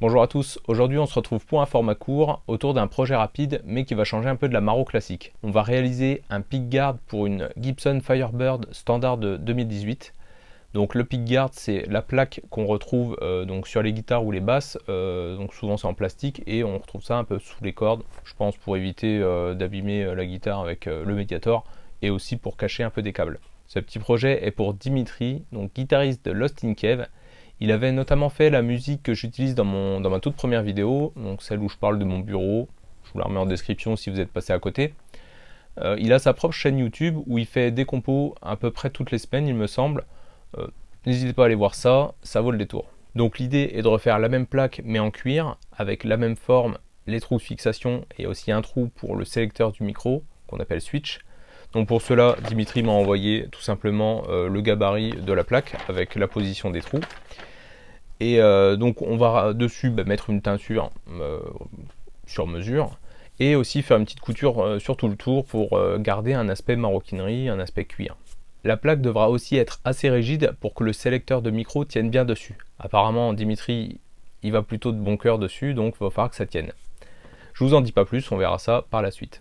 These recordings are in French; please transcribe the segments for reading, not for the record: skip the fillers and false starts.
Bonjour à tous, aujourd'hui on se retrouve pour un format court autour d'un projet rapide mais qui va changer un peu de la maro classique. On va réaliser un pickguard pour une Gibson Firebird standard de 2018. Donc le pickguard c'est la plaque qu'on retrouve donc sur les guitares ou les basses, donc souvent c'est en plastique et on retrouve ça un peu sous les cordes, je pense pour éviter d'abîmer la guitare avec le médiator et aussi pour cacher un peu des câbles. Ce petit projet est pour Dimitri, donc guitariste de Lost in Cave. Il avait notamment fait la musique que j'utilise dans ma toute première vidéo, donc celle où je parle de mon bureau. Je vous la remets en description si vous êtes passé à côté. Il a sa propre chaîne YouTube où il fait des compos à peu près toutes les semaines, il me semble. N'hésitez pas à aller voir ça, ça vaut le détour. Donc l'idée est de refaire la même plaque mais en cuir, avec la même forme, les trous de fixation et aussi un trou pour le sélecteur du micro, qu'on appelle switch. Donc pour cela, Dimitri m'a envoyé tout simplement le gabarit de la plaque avec la position des trous. Et donc on va dessus mettre une teinture sur mesure et aussi faire une petite couture sur tout le tour pour garder un aspect maroquinerie, un aspect cuir. La plaque devra aussi être assez rigide pour que le sélecteur de micro tienne bien dessus. Apparemment Dimitri il va plutôt de bon cœur dessus, donc il va falloir que ça tienne. Je vous en dis pas plus, on verra ça par la suite.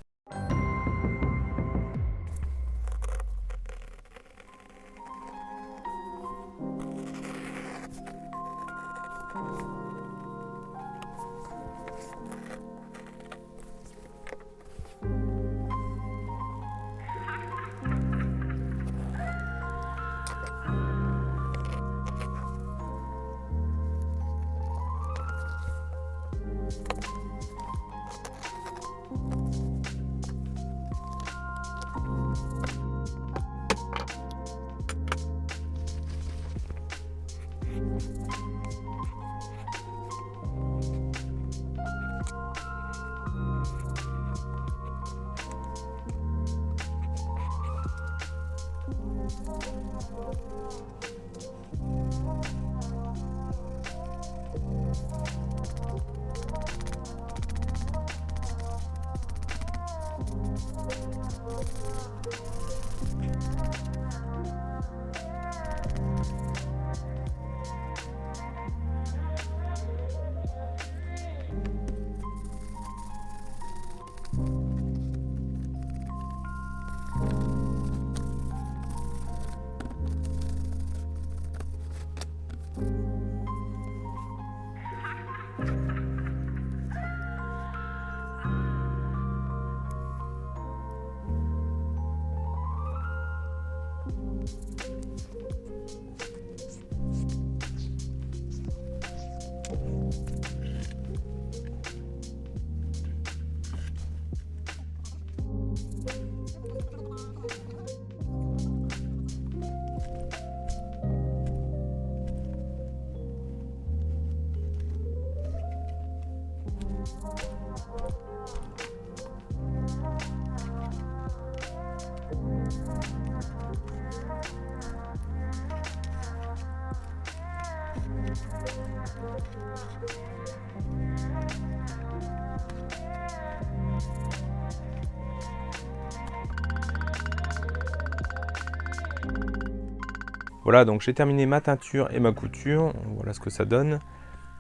Voilà, donc j'ai terminé ma teinture et ma couture, voilà ce que ça donne.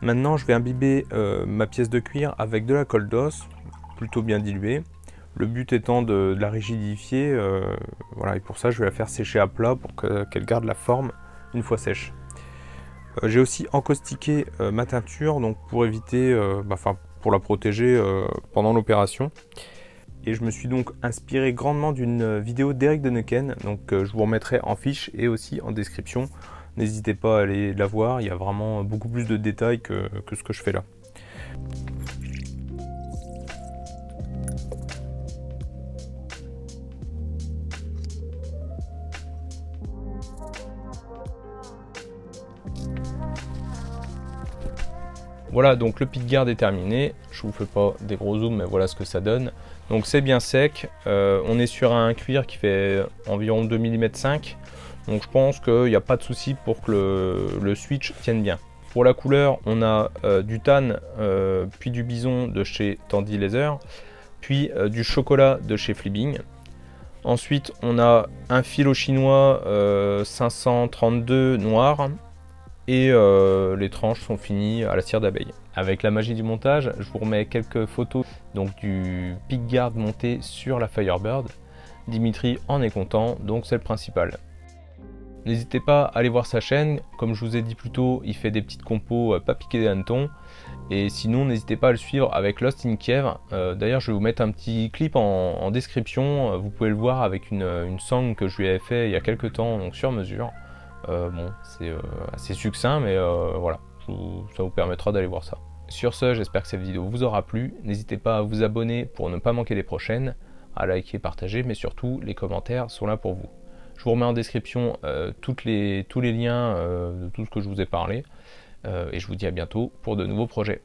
Maintenant je vais imbiber ma pièce de cuir avec de la colle d'os, plutôt bien diluée. Le but étant de la rigidifier, voilà, et pour ça je vais la faire sécher à plat pour qu'elle garde la forme une fois sèche. J'ai aussi encaustiqué ma teinture donc pour éviter, pour la protéger pendant l'opération. Et je me suis donc inspiré grandement d'une vidéo d'Eric Denneken, donc je vous remettrai en fiche et aussi en description. N'hésitez pas à aller la voir, il y a vraiment beaucoup plus de détails que ce que je fais là. Voilà, donc le pickguard est terminé. Je vous fais pas des gros zooms, mais voilà ce que ça donne. Donc c'est bien sec. On est sur un cuir qui fait environ 2 mm 5. Donc je pense qu'il n'y a pas de souci pour que le switch tienne bien. Pour la couleur, on a du tan, puis du bison de chez Tandy Laser, puis du chocolat de chez Flibbing. Ensuite, on a un filo chinois 532 noir, et les tranches sont finies à la cire d'abeille. Avec la magie du montage, je vous remets quelques photos donc du pickguard monté sur la Firebird. Dimitri en est content, donc c'est le principal. N'hésitez pas à aller voir sa chaîne, comme je vous ai dit plus tôt, il fait des petites compos pas piquées des hannetons. Et sinon, n'hésitez pas à le suivre avec Lost in Kiev. D'ailleurs, je vais vous mettre un petit clip en description. Vous pouvez le voir avec une song que je lui avais fait il y a quelques temps, donc sur mesure. Bon, c'est assez succinct, mais voilà, ça vous permettra d'aller voir ça. Sur ce, j'espère que cette vidéo vous aura plu. N'hésitez pas à vous abonner pour ne pas manquer les prochaines, à liker, partager, mais surtout, les commentaires sont là pour vous. Je vous remets en description tous les liens de tout ce que je vous ai parlé. Et je vous dis à bientôt pour de nouveaux projets.